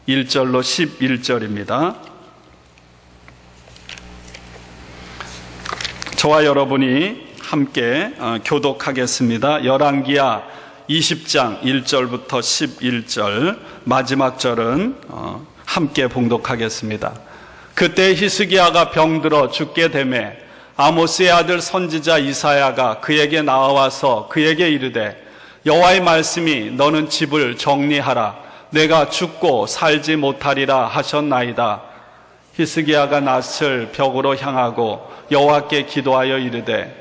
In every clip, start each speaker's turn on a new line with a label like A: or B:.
A: 1절로 11절입니다. 저와 여러분이 함께 교독하겠습니다. 열왕기하 20장 1절부터 11절 마지막 절은 함께 봉독하겠습니다. 그때 히스기야가 병들어 죽게 되매 아모스의 아들 선지자 이사야가 그에게 나와서 그에게 이르되 여호와의 말씀이 너는 집을 정리하라 내가 죽고 살지 못하리라 하셨나이다. 히스기야가 낯을 벽으로 향하고 여호와께 기도하여 이르되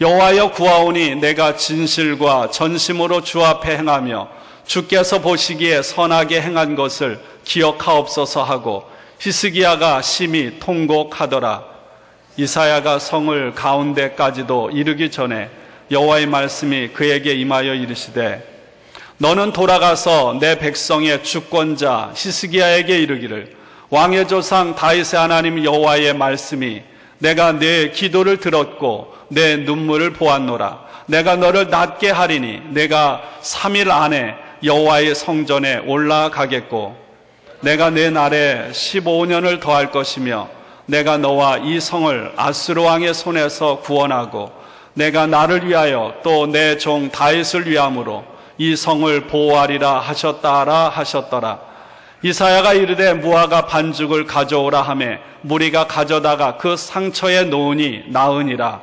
A: 여호와여 구하오니 내가 진실과 전심으로 주 앞에 행하며 주께서 보시기에 선하게 행한 것을 기억하옵소서 하고 히스기야가 심히 통곡하더라. 이사야가 성을 가운데까지도 이르기 전에 여호와의 말씀이 그에게 임하여 이르시되 너는 돌아가서 내 백성의 주권자 히스기야에게 이르기를 왕의 조상 다윗의 하나님 여호와의 말씀이 내가 내 기도를 들었고 내 눈물을 보았노라. 내가 너를 낫게 하리니 내가 3일 안에 여호와의 성전에 올라가겠고 내가 내 날에 15년을 더할 것이며 내가 너와 이 성을 아수르 왕의 손에서 구원하고 내가 나를 위하여 또 내 종 다윗을 위함으로 이 성을 보호하리라 하셨다라 하셨더라. 이사야가 이르되 무화과 반죽을 가져오라 하매 무리가 가져다가 그 상처에 놓으니 나으니라.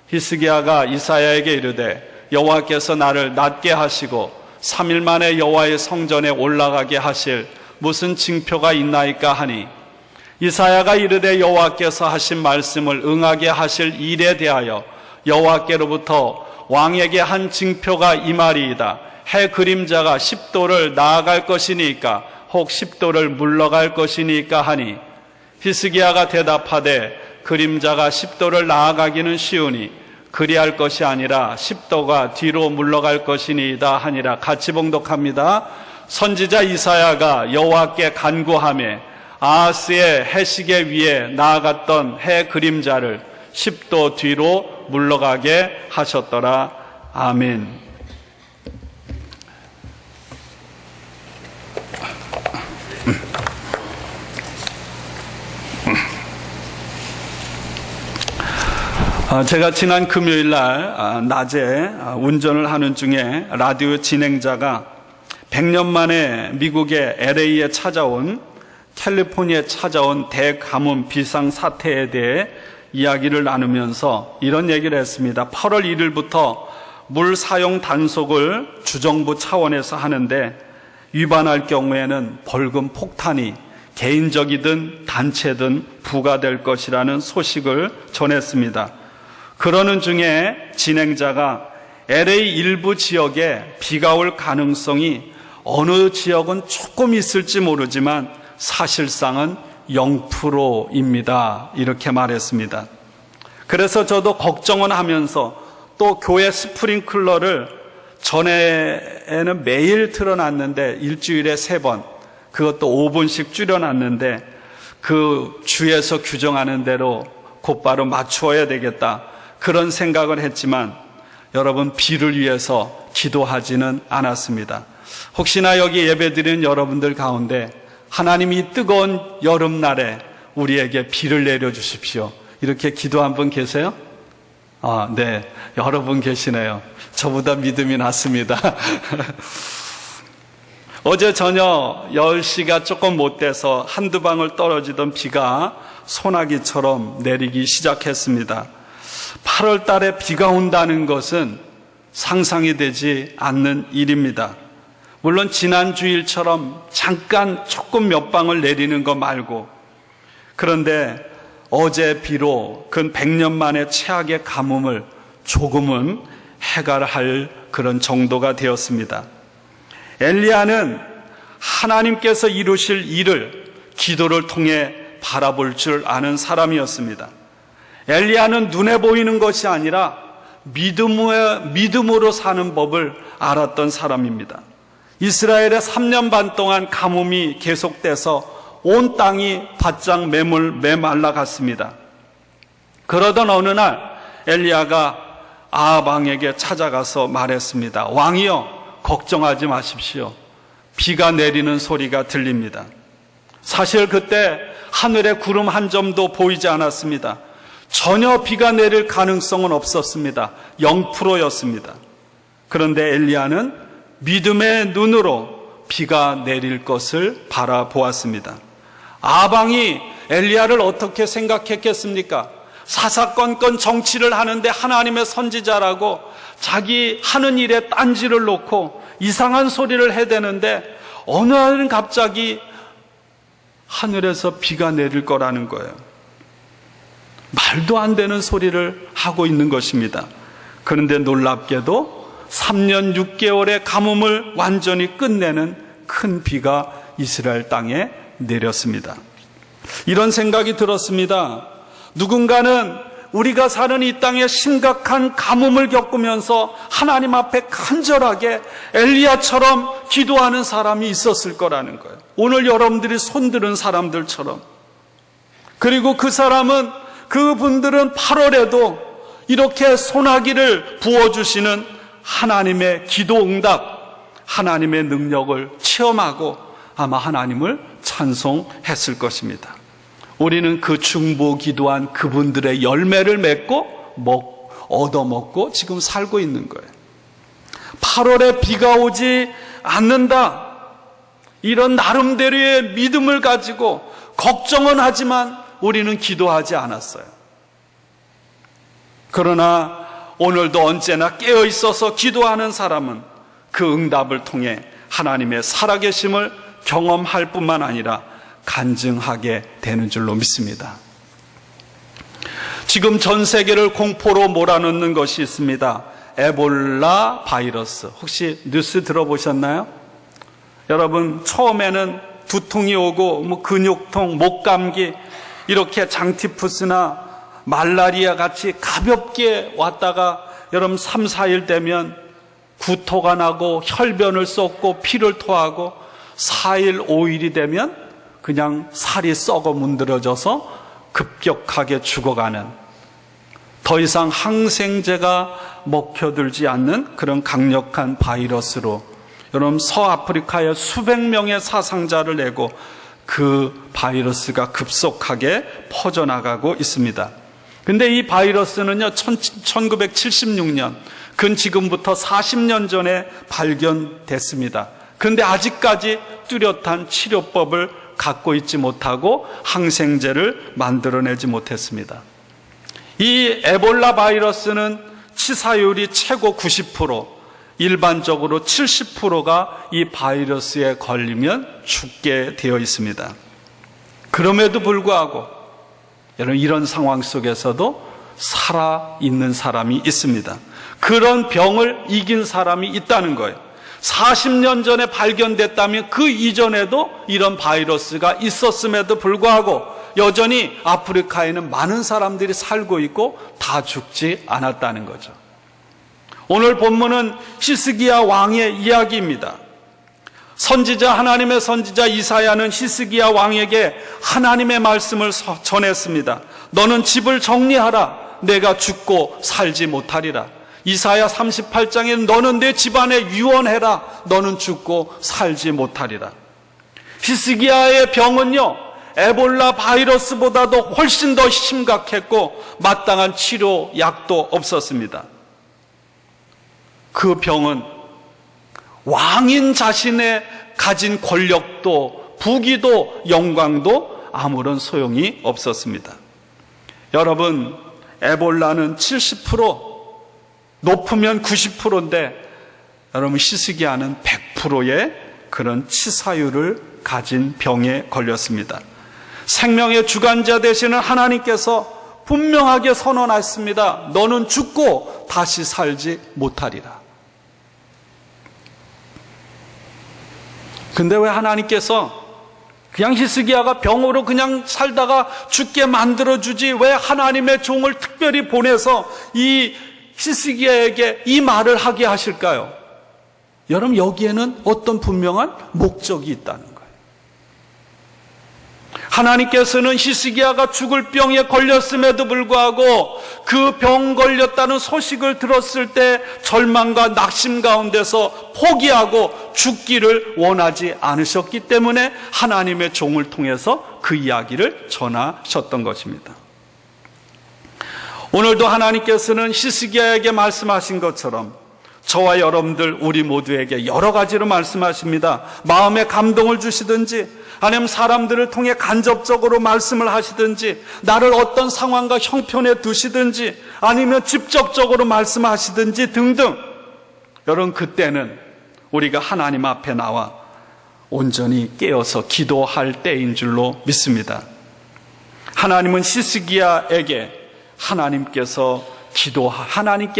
A: 히스기야가 이사야에게 이르되 여호와께서 나를 낫게 하시고 3일 만에 여호와의 성전에 올라가게 하실 무슨 징표가 있나이까 하니 이사야가 이르되 여호와께서 하신 말씀을 응하게 하실 일에 대하여 여호와께로부터 왕에게 한 징표가 임하리이다. 해 그림자가 10도를 나아갈 것이니까 혹 10도를 물러갈 것이니까 하니 히스기야가 대답하되 그림자가 10도를 나아가기는 쉬우니 그리할 것이 아니라 10도가 뒤로 물러갈 것이니이다 하니라. 같이 봉독합니다. 선지자 이사야가 여호와께 간구하며 아하스의 해시계 위에 나아갔던 해 그림자를 10도 뒤로 물러가게 하셨더라. 아멘. 제가 지난 금요일 날 낮에 운전을 하는 중에 라디오 진행자가 100년 만에 미국의 LA에 찾아온 캘리포니아에 찾아온 대가뭄 비상사태에 대해 이야기를 나누면서 이런 얘기를 했습니다. 8월 1일부터 물 사용 단속을 주정부 차원에서 하는데 위반할 경우에는 벌금 폭탄이 개인적이든 단체든 부과될 것이라는 소식을 전했습니다. 그러는 중에 진행자가 LA 일부 지역에 비가 올 가능성이 어느 지역은 조금 있을지 모르지만 사실상은 0%입니다. 이렇게 말했습니다. 그래서 저도 걱정은 하면서 또 교회 스프링클러를 전에는 매일 틀어놨는데 일주일에 3번, 그것도 5분씩 줄여놨는데 그 주에서 규정하는 대로 곧바로 맞추어야 되겠다. 그런 생각을 했지만 여러분 비를 위해서 기도하지는 않았습니다. 혹시나 여기 예배드리는 여러분들 가운데 하나님이 뜨거운 여름날에 우리에게 비를 내려주십시오. 이렇게 기도한 분 계세요? 네. 여러분 계시네요. 저보다 믿음이 낮습니다. 어제 저녁 10시가 조금 못 돼서 한두 방울 떨어지던 비가 소나기처럼 내리기 시작했습니다. 8월 달에 비가 온다는 것은 상상이 되지 않는 일입니다. 물론 지난 주일처럼 잠깐 조금 몇 방울 내리는 거 말고, 그런데 어제 비로 근 100년 만에 최악의 가뭄을 조금은 해결할 그런 정도가 되었습니다. 엘리야는 하나님께서 이루실 일을 기도를 통해 바라볼 줄 아는 사람이었습니다. 엘리야는 눈에 보이는 것이 아니라 믿음으로 사는 법을 알았던 사람입니다. 이스라엘의 3년 반 동안 가뭄이 계속돼서 온 땅이 바짝 메말라 갔습니다. 그러던 어느 날 엘리야가 아합 왕에게 찾아가서 말했습니다. 왕이여, 걱정하지 마십시오. 비가 내리는 소리가 들립니다. 사실 그때 하늘에 구름 한 점도 보이지 않았습니다. 전혀 비가 내릴 가능성은 없었습니다. 0%였습니다. 그런데 엘리야는 믿음의 눈으로 비가 내릴 것을 바라보았습니다. 아방이 엘리야를 어떻게 생각했겠습니까? 사사건건 정치를 하는데 하나님의 선지자라고 자기 하는 일에 딴지를 놓고 이상한 소리를 해대는데 어느 날은 갑자기 하늘에서 비가 내릴 거라는 거예요. 말도 안 되는 소리를 하고 있는 것입니다. 그런데 놀랍게도 3년 6개월의 가뭄을 완전히 끝내는 큰 비가 이스라엘 땅에 내렸습니다. 이런 생각이 들었습니다. 누군가는 우리가 사는 이 땅에 심각한 가뭄을 겪으면서 하나님 앞에 간절하게 엘리야처럼 기도하는 사람이 있었을 거라는 거예요. 오늘 여러분들이 손드는 사람들처럼. 그리고 그분들은 8월에도 이렇게 소나기를 부어주시는 하나님의 기도 응답, 하나님의 능력을 체험하고 아마 하나님을 찬송했을 것입니다. 우리는 그 중보 기도한 그분들의 열매를 맺고 얻어먹고 지금 살고 있는 거예요. 8월에 비가 오지 않는다. 이런 나름대로의 믿음을 가지고 걱정은 하지만 우리는 기도하지 않았어요. 그러나 오늘도 언제나 깨어 있어서 기도하는 사람은 그 응답을 통해 하나님의 살아계심을 경험할 뿐만 아니라 간증하게 되는 줄로 믿습니다. 지금 전 세계를 공포로 몰아넣는 것이 있습니다. 에볼라 바이러스. 혹시 뉴스 들어보셨나요? 여러분, 처음에는 두통이 오고 근육통, 목감기, 이렇게 장티푸스나 말라리아 같이 가볍게 왔다가 여러분 3, 4일 되면 구토가 나고 혈변을 쏟고 피를 토하고 4일, 5일이 되면 그냥 살이 썩어 문드러져서 급격하게 죽어가는, 더 이상 항생제가 먹혀들지 않는 그런 강력한 바이러스로 여러분 서아프리카에 수백 명의 사상자를 내고 그 바이러스가 급속하게 퍼져나가고 있습니다. 근데 이 바이러스는요 1976년 근 지금부터 40년 전에 발견됐습니다. 그런데 아직까지 뚜렷한 치료법을 갖고 있지 못하고 항생제를 만들어내지 못했습니다. 이 에볼라 바이러스는 치사율이 최고 90%, 일반적으로 70%가 이 바이러스에 걸리면 죽게 되어 있습니다. 그럼에도 불구하고 여러분 이런 상황 속에서도 살아있는 사람이 있습니다. 그런 병을 이긴 사람이 있다는 거예요. 40년 전에 발견됐다면 그 이전에도 이런 바이러스가 있었음에도 불구하고 여전히 아프리카에는 많은 사람들이 살고 있고 다 죽지 않았다는 거죠. 오늘 본문은 히스기야 왕의 이야기입니다. 하나님의 선지자 이사야는 히스기야 왕에게 하나님의 말씀을 전했습니다. 너는 집을 정리하라. 내가 죽고 살지 못하리라. 이사야 38장에는 너는 내 집안에 유언해라. 너는 죽고 살지 못하리라. 히스기야의 병은요 에볼라 바이러스보다도 훨씬 더 심각했고 마땅한 치료 약도 없었습니다. 그 병은 왕인 자신의 가진 권력도 부귀도 영광도 아무런 소용이 없었습니다. 여러분, 에볼라는 70%, 높으면 90%인데 여러분 히스기야는 100%의 그런 치사율을 가진 병에 걸렸습니다. 생명의 주관자 되시는 하나님께서 분명하게 선언했습니다. 너는 죽고 다시 살지 못하리라. 근데 왜 하나님께서 그냥 히스기야가 병으로 그냥 살다가 죽게 만들어주지 왜 하나님의 종을 특별히 보내서 이 히스기야에게 이 말을 하게 하실까요? 여러분 여기에는 어떤 분명한 목적이 있다는 거예요. 하나님께서는 히스기야가 죽을 병에 걸렸음에도 불구하고 그 병 걸렸다는 소식을 들었을 때 절망과 낙심 가운데서 포기하고 죽기를 원하지 않으셨기 때문에 하나님의 종을 통해서 그 이야기를 전하셨던 것입니다. 오늘도 하나님께서는 히스기야에게 말씀하신 것처럼 저와 여러분들 우리 모두에게 여러 가지로 말씀하십니다. 마음에 감동을 주시든지 아니면 사람들을 통해 간접적으로 말씀을 하시든지 나를 어떤 상황과 형편에 두시든지 아니면 직접적으로 말씀하시든지 등등. 여러분 그때는 우리가 하나님 앞에 나와 온전히 깨어서 기도할 때인 줄로 믿습니다. 하나님은 히스기야에게 하나님께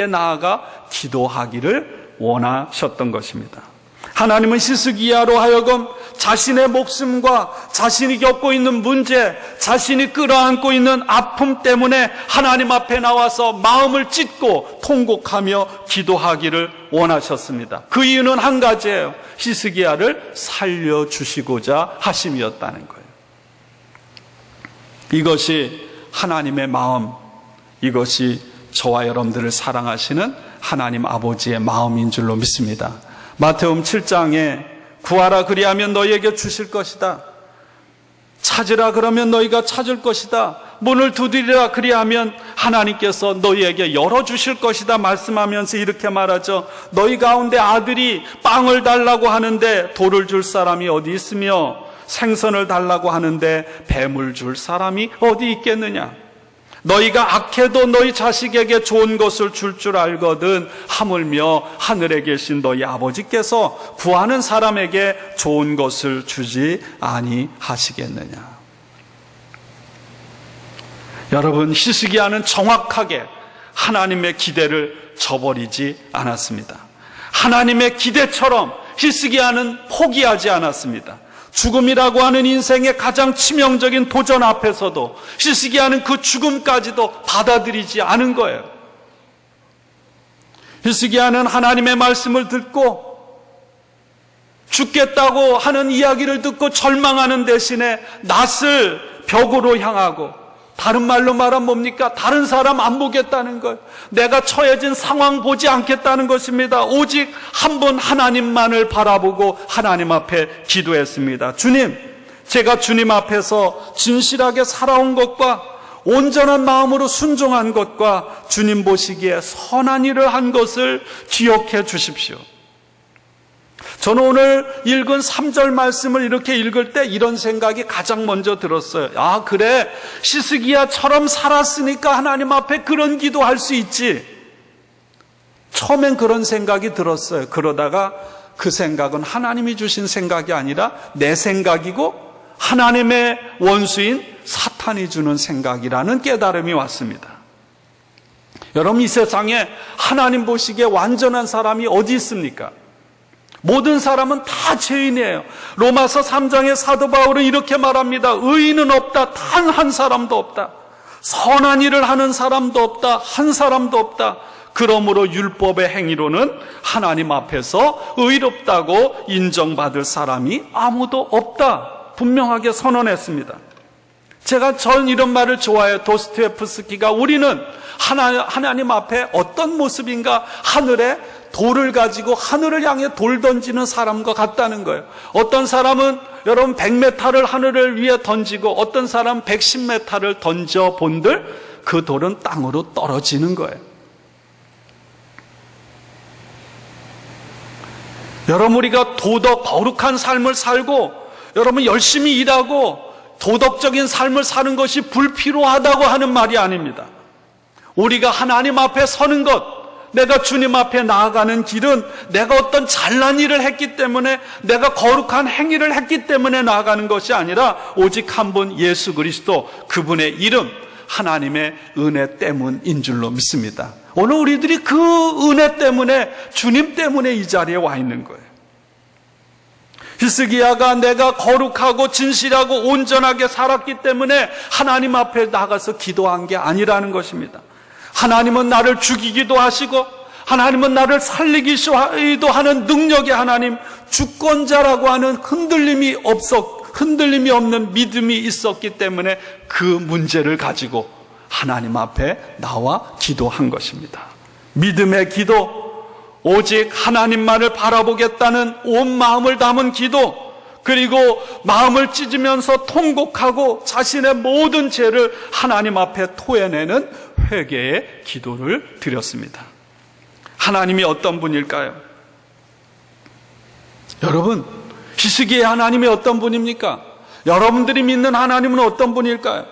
A: 나아가 기도하기를 원하셨던 것입니다. 하나님은 히스기야로 하여금 자신의 목숨과 자신이 겪고 있는 문제, 자신이 끌어안고 있는 아픔 때문에 하나님 앞에 나와서 마음을 찢고 통곡하며 기도하기를 원하셨습니다. 그 이유는 한 가지예요. 히스기야를 살려주시고자 하심이었다는 거예요. 이것이 하나님의 마음, 이것이 저와 여러분들을 사랑하시는 하나님 아버지의 마음인 줄로 믿습니다. 마태복음 7장에 구하라 그리하면 너희에게 주실 것이다. 찾으라 그러면 너희가 찾을 것이다. 문을 두드리라 그리하면 하나님께서 너희에게 열어주실 것이다 말씀하면서 이렇게 말하죠. 너희 가운데 아들이 빵을 달라고 하는데 돌을 줄 사람이 어디 있으며 생선을 달라고 하는데 뱀을 줄 사람이 어디 있겠느냐. 너희가 악해도 너희 자식에게 좋은 것을 줄 알거든 하물며 하늘에 계신 너희 아버지께서 구하는 사람에게 좋은 것을 주지 아니하시겠느냐. 여러분 히스기야는 정확하게 하나님의 기대를 저버리지 않았습니다. 하나님의 기대처럼 히스기야는 포기하지 않았습니다. 죽음이라고 하는 인생의 가장 치명적인 도전 앞에서도 히스기야는 그 죽음까지도 받아들이지 않은 거예요. 히스기야는 하나님의 말씀을 듣고 죽겠다고 하는 이야기를 듣고 절망하는 대신에 낫을 벽으로 향하고, 다른 말로 말하면 뭡니까? 다른 사람 안 보겠다는 거예요. 내가 처해진 상황 보지 않겠다는 것입니다. 오직 한 분 하나님만을 바라보고 하나님 앞에 기도했습니다. 주님, 제가 주님 앞에서 진실하게 살아온 것과 온전한 마음으로 순종한 것과 주님 보시기에 선한 일을 한 것을 기억해 주십시오. 저는 오늘 읽은 3절 말씀을 이렇게 읽을 때 이런 생각이 가장 먼저 들었어요. 아, 그래, 히스기야처럼 살았으니까 하나님 앞에 그런 기도할 수 있지. 처음엔 그런 생각이 들었어요. 그러다가 그 생각은 하나님이 주신 생각이 아니라 내 생각이고 하나님의 원수인 사탄이 주는 생각이라는 깨달음이 왔습니다. 여러분, 이 세상에 하나님 보시기에 완전한 사람이 어디 있습니까? 모든 사람은 다 죄인이에요. 로마서 3장의 사도 바울은 이렇게 말합니다. 의인은 없다. 단 한 사람도 없다. 선한 일을 하는 사람도 없다. 한 사람도 없다. 그러므로 율법의 행위로는 하나님 앞에서 의롭다고 인정받을 사람이 아무도 없다. 분명하게 선언했습니다. 전 이런 말을 좋아해요. 도스토옙스키가 우리는 하나님 앞에 어떤 모습인가, 하늘에 돌을 가지고 하늘을 향해 돌 던지는 사람과 같다는 거예요. 어떤 사람은 여러분 100m를 하늘을 위해 던지고 어떤 사람은 110m를 던져본들 그 돌은 땅으로 떨어지는 거예요. 여러분, 우리가 거룩한 삶을 살고 여러분 열심히 일하고 도덕적인 삶을 사는 것이 불필요하다고 하는 말이 아닙니다. 우리가 하나님 앞에 서는 것, 내가 주님 앞에 나아가는 길은 내가 어떤 잘난 일을 했기 때문에, 내가 거룩한 행위를 했기 때문에 나아가는 것이 아니라 오직 한 분 예수 그리스도, 그분의 이름, 하나님의 은혜 때문인 줄로 믿습니다. 오늘 우리들이 그 은혜 때문에, 주님 때문에 이 자리에 와 있는 거예요. 히스기야가 내가 거룩하고 진실하고 온전하게 살았기 때문에 하나님 앞에 나가서 기도한 게 아니라는 것입니다. 하나님은 나를 죽이기도 하시고 하나님은 나를 살리기도 하는 능력의 하나님, 주권자라고 하는 흔들림이 흔들림이 없는 믿음이 있었기 때문에 그 문제를 가지고 하나님 앞에 나와 기도한 것입니다. 믿음의 기도, 오직 하나님만을 바라보겠다는 온 마음을 담은 기도, 그리고 마음을 찢으면서 통곡하고 자신의 모든 죄를 하나님 앞에 토해내는 회개의 기도를 드렸습니다. 하나님이 어떤 분일까요? 여러분, 히스기야의 하나님이 어떤 분입니까? 여러분들이 믿는 하나님은 어떤 분일까요?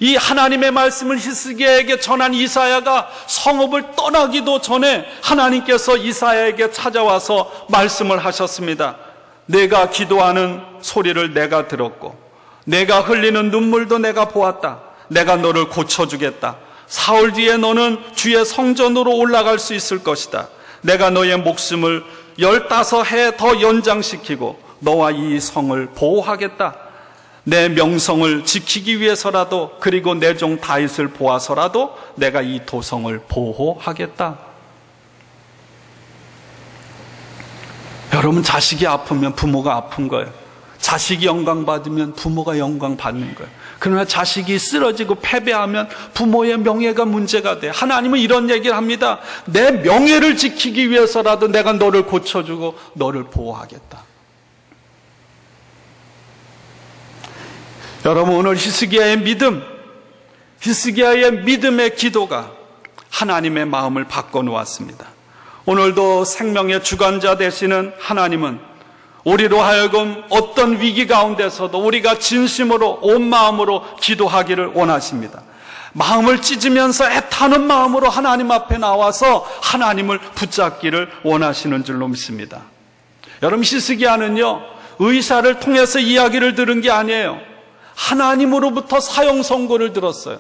A: 이 하나님의 말씀을 히스기야에게 전한 이사야가 성읍을 떠나기도 전에 하나님께서 이사야에게 찾아와서 말씀을 하셨습니다. 내가 기도하는 소리를 내가 들었고 내가 흘리는 눈물도 내가 보았다. 내가 너를 고쳐주겠다. 사흘 뒤에 너는 주의 성전으로 올라갈 수 있을 것이다. 내가 너의 목숨을 15해 더 연장시키고 너와 이 성을 보호하겠다. 내 명성을 지키기 위해서라도, 그리고 내 종 다윗을 보아서라도 내가 이 도성을 보호하겠다. 여러분, 자식이 아프면 부모가 아픈 거예요. 자식이 영광 받으면 부모가 영광 받는 거예요. 그러나 자식이 쓰러지고 패배하면 부모의 명예가 문제가 돼. 하나님은 이런 얘기를 합니다. 내 명예를 지키기 위해서라도 내가 너를 고쳐주고 너를 보호하겠다. 여러분, 오늘 히스기야의 믿음, 히스기야의 믿음의 기도가 하나님의 마음을 바꿔놓았습니다. 오늘도 생명의 주관자 되시는 하나님은 우리로 하여금 어떤 위기 가운데서도 우리가 진심으로 온 마음으로 기도하기를 원하십니다. 마음을 찢으면서 애타는 마음으로 하나님 앞에 나와서 하나님을 붙잡기를 원하시는 줄로 믿습니다. 여러분, 히스기야는요, 의사를 통해서 이야기를 들은 게 아니에요. 하나님으로부터 사형 선고를 들었어요.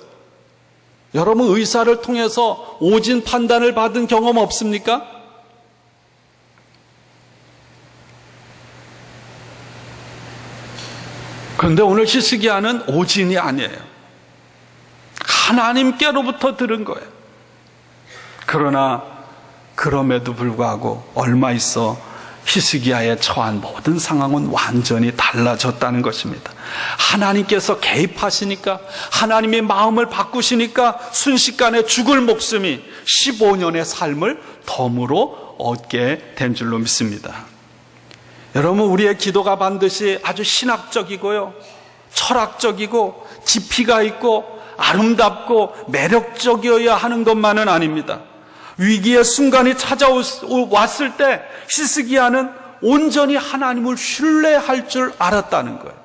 A: 여러분, 의사를 통해서 오진 판단을 받은 경험 없습니까? 그런데 오늘 히스기야는 오진이 아니에요. 하나님께로부터 들은 거예요. 그러나 그럼에도 불구하고 얼마 있어 히스기야에 처한 모든 상황은 완전히 달라졌다는 것입니다. 하나님께서 개입하시니까, 하나님의 마음을 바꾸시니까 순식간에 죽을 목숨이 15년의 삶을 덤으로 얻게 된 줄로 믿습니다. 여러분, 우리의 기도가 반드시 아주 신학적이고요, 철학적이고 깊이가 있고 아름답고 매력적이어야 하는 것만은 아닙니다. 위기의 순간이 찾아왔을 때 히스기야는 온전히 하나님을 신뢰할 줄 알았다는 거예요.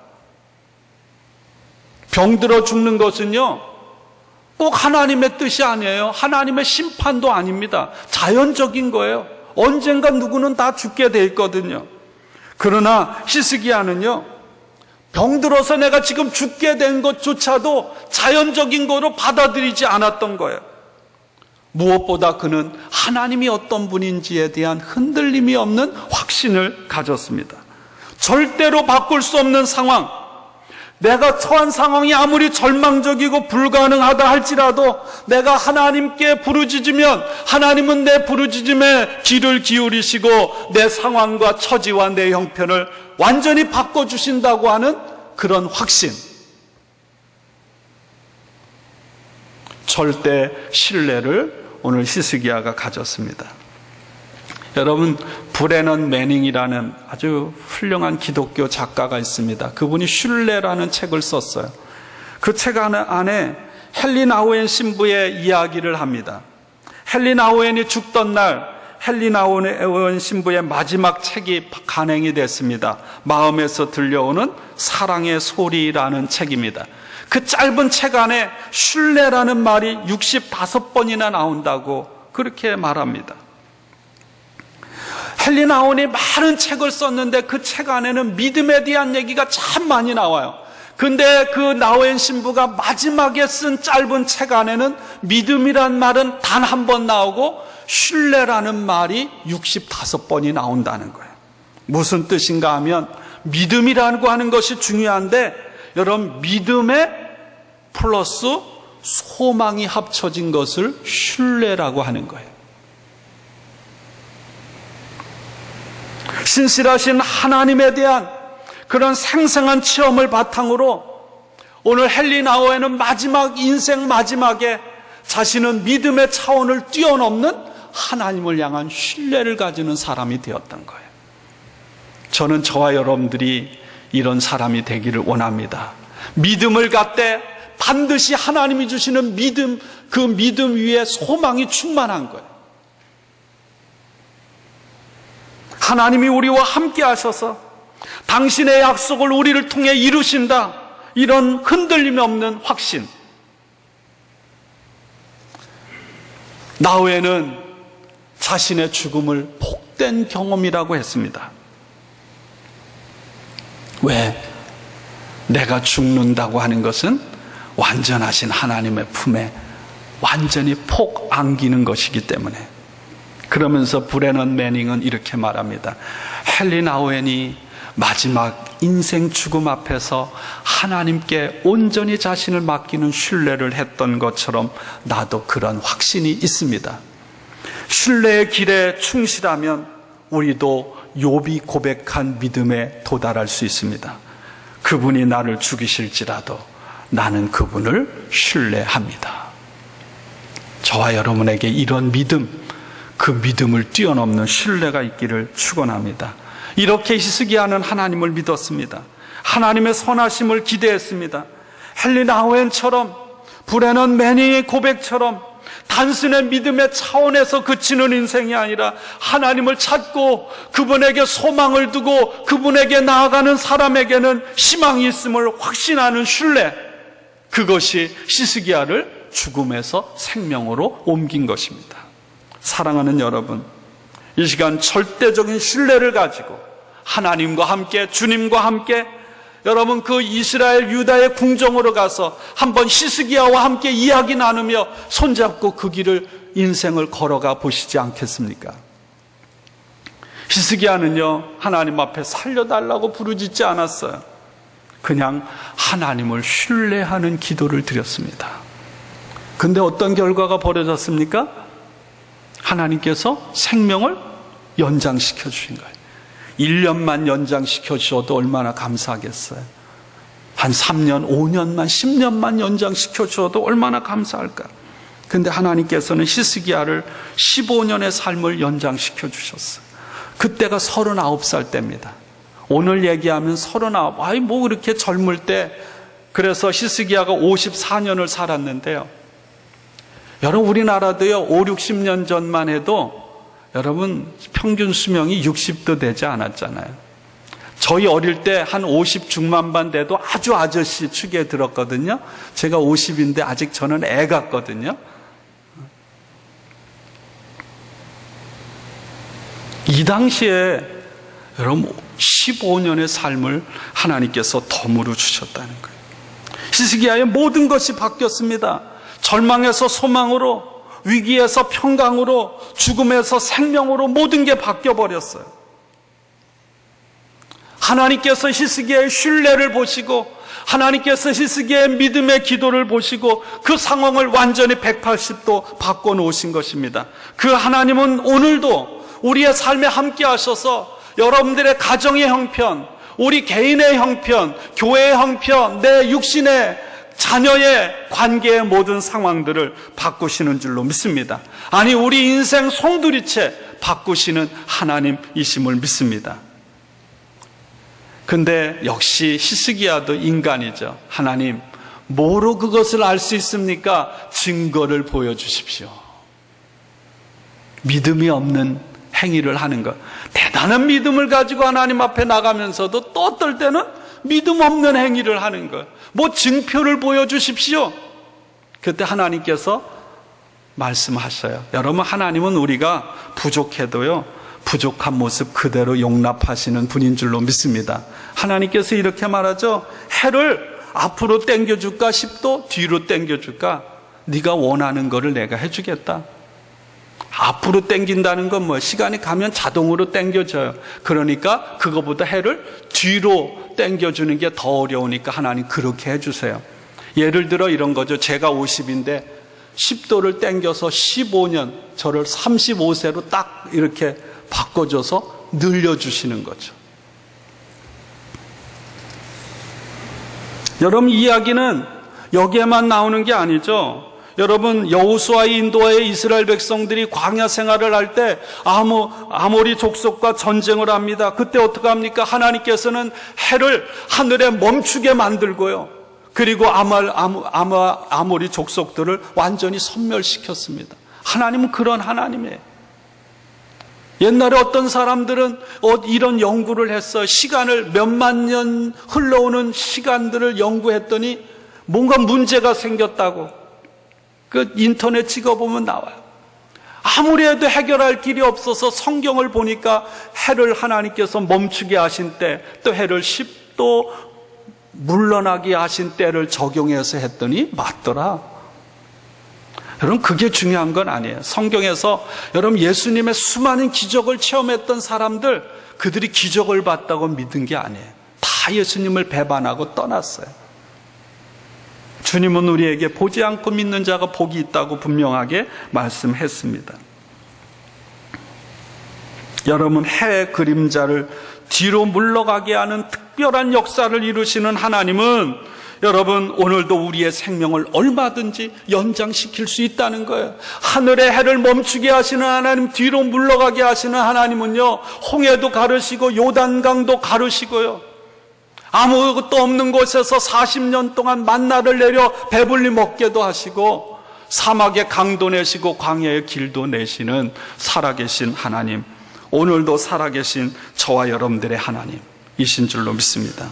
A: 병들어 죽는 것은요, 꼭 하나님의 뜻이 아니에요. 하나님의 심판도 아닙니다. 자연적인 거예요. 언젠가 누구는 다 죽게 돼 있거든요. 그러나 히스기야는요, 병들어서 내가 지금 죽게 된 것조차도 자연적인 거로 받아들이지 않았던 거예요. 무엇보다 그는 하나님이 어떤 분인지에 대한 흔들림이 없는 확신을 가졌습니다. 절대로 바꿀 수 없는 상황, 내가 처한 상황이 아무리 절망적이고 불가능하다 할지라도 내가 하나님께 부르짖으면 하나님은 내 부르짖음에 귀를 기울이시고 내 상황과 처지와 내 형편을 완전히 바꿔주신다고 하는 그런 확신, 절대 신뢰를 오늘 히스기야가 가졌습니다. 여러분, 브레넌 매닝이라는 아주 훌륭한 기독교 작가가 있습니다. 그분이 신뢰라는 책을 썼어요. 그 책 안에 헨리 나우엔 신부의 이야기를 합니다. 헨리 나우엔이 죽던 날 헨리 나우엔 신부의 마지막 책이 간행이 됐습니다. 마음에서 들려오는 사랑의 소리라는 책입니다. 그 짧은 책 안에 신뢰라는 말이 65번이나 나온다고 그렇게 말합니다. 헨리 나우엔이 많은 책을 썼는데 그 책 안에는 믿음에 대한 얘기가 참 많이 나와요. 근데 그 나우엔 신부가 마지막에 쓴 짧은 책 안에는 믿음이란 말은 단 한 번 나오고 신뢰라는 말이 65번이 나온다는 거예요. 무슨 뜻인가 하면 믿음이라고 하는 것이 중요한데, 여러분, 믿음에 플러스 소망이 합쳐진 것을 신뢰라고 하는 거예요. 신실하신 하나님에 대한 그런 생생한 체험을 바탕으로 오늘 헨리 나우에는 마지막 인생 마지막에 자신은 믿음의 차원을 뛰어넘는 하나님을 향한 신뢰를 가지는 사람이 되었던 거예요. 저는 저와 여러분들이 이런 사람이 되기를 원합니다. 믿음을 갖되 반드시 하나님이 주시는 믿음, 그 믿음 위에 소망이 충만한 거예요. 하나님이 우리와 함께 하셔서 당신의 약속을 우리를 통해 이루신다. 이런 흔들림이 없는 확신. 나우에는 자신의 죽음을 복된 경험이라고 했습니다. 왜? 내가 죽는다고 하는 것은 완전하신 하나님의 품에 완전히 폭 안기는 것이기 때문에. 그러면서 브레넌 매닝은 이렇게 말합니다. 헨리 나우엔이 마지막 인생 죽음 앞에서 하나님께 온전히 자신을 맡기는 신뢰를 했던 것처럼 나도 그런 확신이 있습니다. 신뢰의 길에 충실하면 우리도 욥이 고백한 믿음에 도달할 수 있습니다. 그분이 나를 죽이실지라도 나는 그분을 신뢰합니다. 저와 여러분에게 이런 믿음, 그 믿음을 뛰어넘는 신뢰가 있기를 축원합니다. 이렇게 히스기야는 하나님을 믿었습니다. 하나님의 선하심을 기대했습니다. 헨리 나우엔처럼, 브레넌 매닝의 고백처럼 단순한 믿음의 차원에서 그치는 인생이 아니라 하나님을 찾고 그분에게 소망을 두고 그분에게 나아가는 사람에게는 희망이 있음을 확신하는 신뢰, 그것이 히스기야를 죽음에서 생명으로 옮긴 것입니다. 사랑하는 여러분, 이 시간 절대적인 신뢰를 가지고 하나님과 함께, 주님과 함께 여러분 그 이스라엘 유다의 궁정으로 가서 한번 히스기야와 함께 이야기 나누며 손잡고 그 길을 인생을 걸어가 보시지 않겠습니까? 히스기야는요, 하나님 앞에 살려달라고 부르짖지 않았어요. 그냥 하나님을 신뢰하는 기도를 드렸습니다. 근데 어떤 결과가 벌어졌습니까? 하나님께서 생명을 연장시켜 주신 거예요. 1년만 연장시켜 주셔도 얼마나 감사하겠어요. 한 3년, 5년만, 10년만 연장시켜 주셔도 얼마나 감사할까. 근데 하나님께서는 히스기야를 15년의 삶을 연장시켜 주셨어요. 그때가 39살 때입니다. 오늘 얘기하면 39, 아이 뭐 그렇게 젊을 때. 그래서 히스기야가 54년을 살았는데요. 여러분 우리나라도요 5, 60년 전만 해도 여러분 평균 수명이 60도 되지 않았잖아요. 저희 어릴 때 한 50 중반반 돼도 아주 아저씨 축에 들었거든요. 제가 50인데 아직 저는 애 같거든요. 이 당시에 여러분 15년의 삶을 하나님께서 덤으로 주셨다는 거예요. 히스기야의 모든 것이 바뀌었습니다. 절망에서 소망으로, 위기에서 평강으로, 죽음에서 생명으로 모든 게 바뀌어버렸어요. 하나님께서 히스기야의 신뢰를 보시고 하나님께서 히스기야의 믿음의 기도를 보시고 그 상황을 완전히 180도 바꿔놓으신 것입니다. 그 하나님은 오늘도 우리의 삶에 함께 하셔서 여러분들의 가정의 형편, 우리 개인의 형편, 교회의 형편, 내 육신의 자녀의 관계의 모든 상황들을 바꾸시는 줄로 믿습니다. 아니 우리 인생 송두리째 바꾸시는 하나님이심을 믿습니다. 근데 역시 히스기야도 인간이죠. 하나님, 뭐로 그것을 알 수 있습니까? 증거를 보여주십시오. 믿음이 없는 행위를 하는 것. 대단한 믿음을 가지고 하나님 앞에 나가면서도 또 어떨 때는 믿음 없는 행위를 하는 것. 뭐 증표를 보여주십시오. 그때 하나님께서 말씀하셔요. 여러분 하나님은 우리가 부족해도요 부족한 모습 그대로 용납하시는 분인 줄로 믿습니다. 하나님께서 이렇게 말하죠. 해를 앞으로 당겨줄까 10도 뒤로 당겨줄까? 네가 원하는 거를 내가 해주겠다. 앞으로 당긴다는 건 뭐 시간이 가면 자동으로 당겨져요. 그러니까 그거보다 해를 뒤로 당겨주는 게 더 어려우니까 하나님 그렇게 해주세요. 예를 들어 이런 거죠. 제가 50인데 10도를 당겨서 15년 저를 35세로 딱 이렇게 바꿔줘서 늘려주시는 거죠. 여러분, 이 이야기는 여기에만 나오는 게 아니죠. 여러분, 여호수아 인도하에 이스라엘 백성들이 광야 생활을 할 때 아모리 족속과 전쟁을 합니다. 그때 어떻게 합니까? 하나님께서는 해를 하늘에 멈추게 만들고요. 그리고 아모리 족속들을 완전히 소멸시켰습니다. 하나님은 그런 하나님이에요. 옛날에 어떤 사람들은 이런 연구를 했어요. 시간을 몇만 년 흘러오는 시간들을 연구했더니 뭔가 문제가 생겼다고. 그 인터넷 찍어보면 나와요. 아무리 해도 해결할 길이 없어서 성경을 보니까 해를 하나님께서 멈추게 하신 때, 또 해를 10도 물러나게 하신 때를 적용해서 했더니 맞더라. 여러분, 그게 중요한 건 아니에요. 성경에서 여러분, 예수님의 수많은 기적을 체험했던 사람들, 그들이 기적을 봤다고 믿은 게 아니에요. 다 예수님을 배반하고 떠났어요. 주님은 우리에게 보지 않고 믿는 자가 복이 있다고 분명하게 말씀했습니다. 여러분, 해의 그림자를 뒤로 물러가게 하는 특별한 역사를 이루시는 하나님은 여러분, 오늘도 우리의 생명을 얼마든지 연장시킬 수 있다는 거예요. 하늘의 해를 멈추게 하시는 하나님, 뒤로 물러가게 하시는 하나님은요, 홍해도 가르시고 요단강도 가르시고요, 아무것도 없는 곳에서 40년 동안 만나를 내려 배불리 먹게도 하시고, 사막에 강도 내시고 광야의 길도 내시는 살아계신 하나님, 오늘도 살아계신 저와 여러분들의 하나님이신 줄로 믿습니다.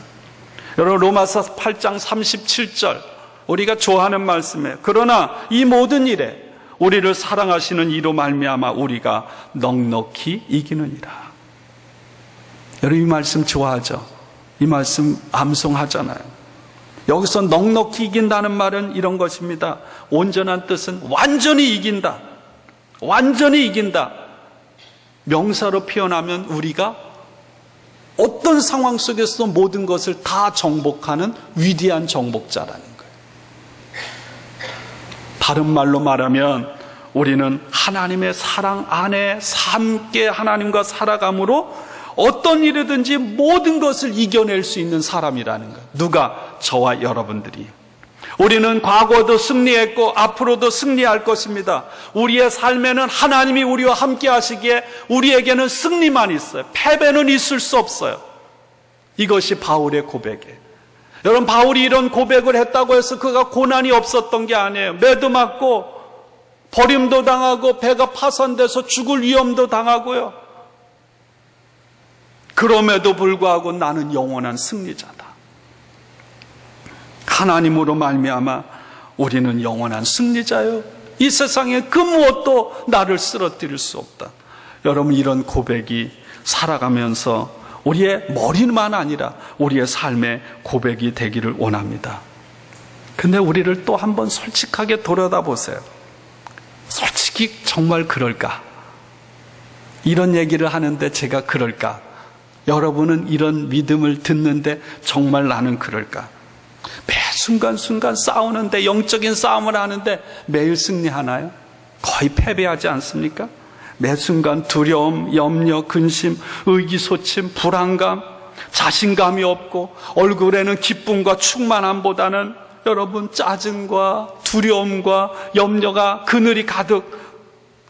A: 여러분, 로마서 8장 37절, 우리가 좋아하는 말씀이에요. 그러나 이 모든 일에 우리를 사랑하시는 이로 말미암아 우리가 넉넉히 이기느니라. 여러분, 이 말씀 좋아하죠? 이 말씀 암송하잖아요. 여기서 넉넉히 이긴다는 말은 이런 것입니다. 온전한 뜻은 완전히 이긴다. 완전히 이긴다. 명사로 표현하면 우리가 어떤 상황 속에서 모든 것을 다 정복하는 위대한 정복자라는 거예요. 다른 말로 말하면 우리는 하나님의 사랑 안에 함께 하나님과 살아감으로 어떤 일이든지 모든 것을 이겨낼 수 있는 사람이라는 거예요. 누가? 저와 여러분들이. 우리는 과거도 승리했고 앞으로도 승리할 것입니다. 우리의 삶에는 하나님이 우리와 함께 하시기에 우리에게는 승리만 있어요. 패배는 있을 수 없어요. 이것이 바울의 고백이에요. 여러분, 바울이 이런 고백을 했다고 해서 그가 고난이 없었던 게 아니에요. 매도 맞고 버림도 당하고 배가 파손돼서 죽을 위험도 당하고요. 그럼에도 불구하고 나는 영원한 승리자다. 하나님으로 말미암아 우리는 영원한 승리자요. 이 세상에 그 무엇도 나를 쓰러뜨릴 수 없다. 여러분, 이런 고백이 살아가면서 우리의 머리만 아니라 우리의 삶의 고백이 되기를 원합니다. 근데 우리를 또 한번 솔직하게 돌아다보세요. 솔직히 정말 그럴까? 이런 얘기를 하는데 제가 그럴까? 여러분은 이런 믿음을 듣는데 정말 나는 그럴까? 매 순간순간 싸우는데, 영적인 싸움을 하는데 매일 승리하나요? 거의 패배하지 않습니까? 매 순간 두려움, 염려, 근심, 의기소침, 불안감, 자신감이 없고 얼굴에는 기쁨과 충만함보다는 여러분 짜증과 두려움과 염려가 그늘이 가득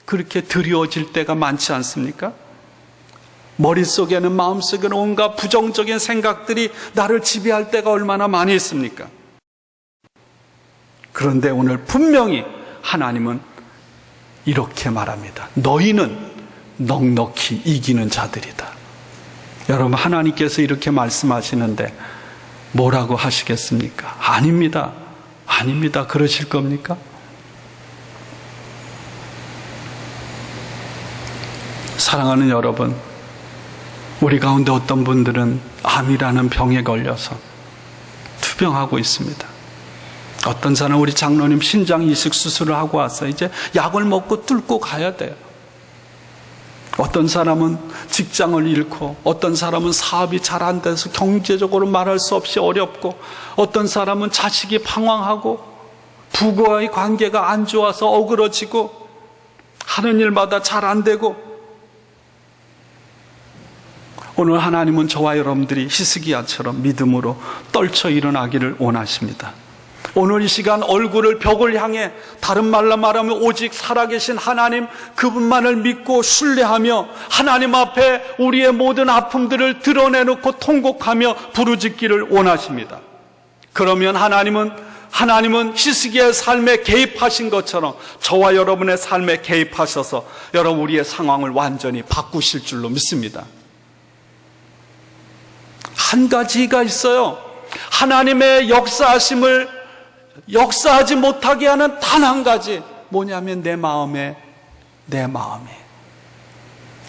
A: 그렇게 드리워질 때가 많지 않습니까? 머릿속에는, 마음속에는 온갖 부정적인 생각들이 나를 지배할 때가 얼마나 많이 있습니까? 그런데 오늘 분명히 하나님은 이렇게 말합니다. 너희는 넉넉히 이기는 자들이다. 여러분, 하나님께서 이렇게 말씀하시는데 뭐라고 하시겠습니까? 아닙니다. 아닙니다. 그러실 겁니까? 사랑하는 여러분, 우리 가운데 어떤 분들은 암이라는 병에 걸려서 투병하고 있습니다. 어떤 사람은 우리 장로님 신장 이식 수술을 하고 와서 이제 약을 먹고 뚫고 가야 돼요. 어떤 사람은 직장을 잃고, 어떤 사람은 사업이 잘 안 돼서 경제적으로 말할 수 없이 어렵고, 어떤 사람은 자식이 방황하고 부부와의 관계가 안 좋아서 어그러지고 하는 일마다 잘 안 되고, 오늘 하나님은 저와 여러분들이 히스기야처럼 믿음으로 떨쳐 일어나기를 원하십니다. 오늘 이 시간 얼굴을 벽을 향해, 다른 말로 말하면 오직 살아계신 하나님 그분만을 믿고 신뢰하며 하나님 앞에 우리의 모든 아픔들을 드러내놓고 통곡하며 부르짖기를 원하십니다. 그러면 하나님은 히스기야의 삶에 개입하신 것처럼 저와 여러분의 삶에 개입하셔서 여러분 우리의 상황을 완전히 바꾸실 줄로 믿습니다. 한 가지가 있어요. 하나님의 역사하지 못하게 하는 단 한 가지, 뭐냐면 내 마음에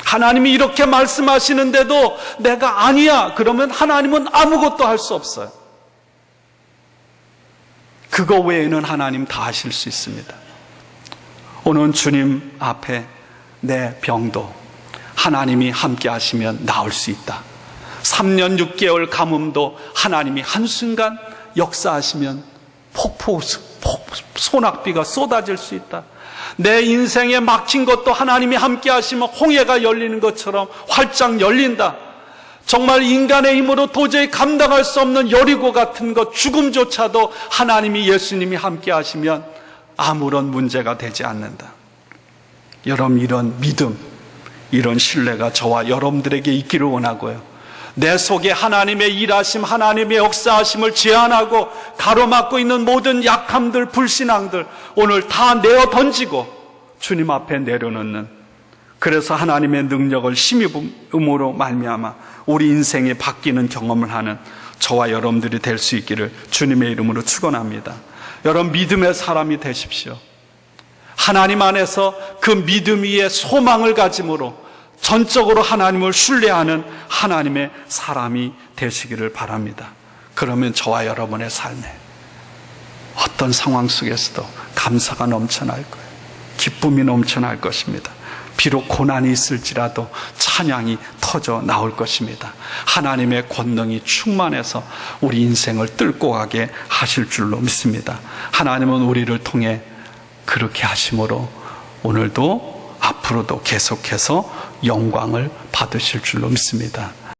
A: 하나님이 이렇게 말씀하시는데도 내가 아니야 그러면 하나님은 아무것도 할 수 없어요. 그거 외에는 하나님 다 하실 수 있습니다. 오늘 주님 앞에 내 병도 하나님이 함께 하시면 나을 수 있다. 3년 6개월 가뭄도 하나님이 한순간 역사하시면 소낙비가 쏟아질 수 있다. 내 인생에 막힌 것도 하나님이 함께 하시면 홍해가 열리는 것처럼 활짝 열린다. 정말 인간의 힘으로 도저히 감당할 수 없는 여리고 같은 것, 죽음조차도 하나님이 예수님이 함께 하시면 아무런 문제가 되지 않는다. 여러분, 이런 믿음, 이런 신뢰가 저와 여러분들에게 있기를 원하고요. 내 속에 하나님의 일하심, 하나님의 역사하심을 제한하고 가로막고 있는 모든 약함들, 불신앙들 오늘 다 내어 던지고 주님 앞에 내려놓는, 그래서 하나님의 능력을 힘입음으로 말미암아 우리 인생이 바뀌는 경험을 하는 저와 여러분들이 될 수 있기를 주님의 이름으로 축원합니다. 여러분, 믿음의 사람이 되십시오. 하나님 안에서 그 믿음 위에 소망을 가짐으로 전적으로 하나님을 신뢰하는 하나님의 사람이 되시기를 바랍니다. 그러면 저와 여러분의 삶에 어떤 상황 속에서도 감사가 넘쳐날 거예요. 기쁨이 넘쳐날 것입니다. 비록 고난이 있을지라도 찬양이 터져 나올 것입니다. 하나님의 권능이 충만해서 우리 인생을 뚫고 가게 하실 줄로 믿습니다. 하나님은 우리를 통해 그렇게 하심으로 오늘도 앞으로도 계속해서 영광을 받으실 줄로 믿습니다.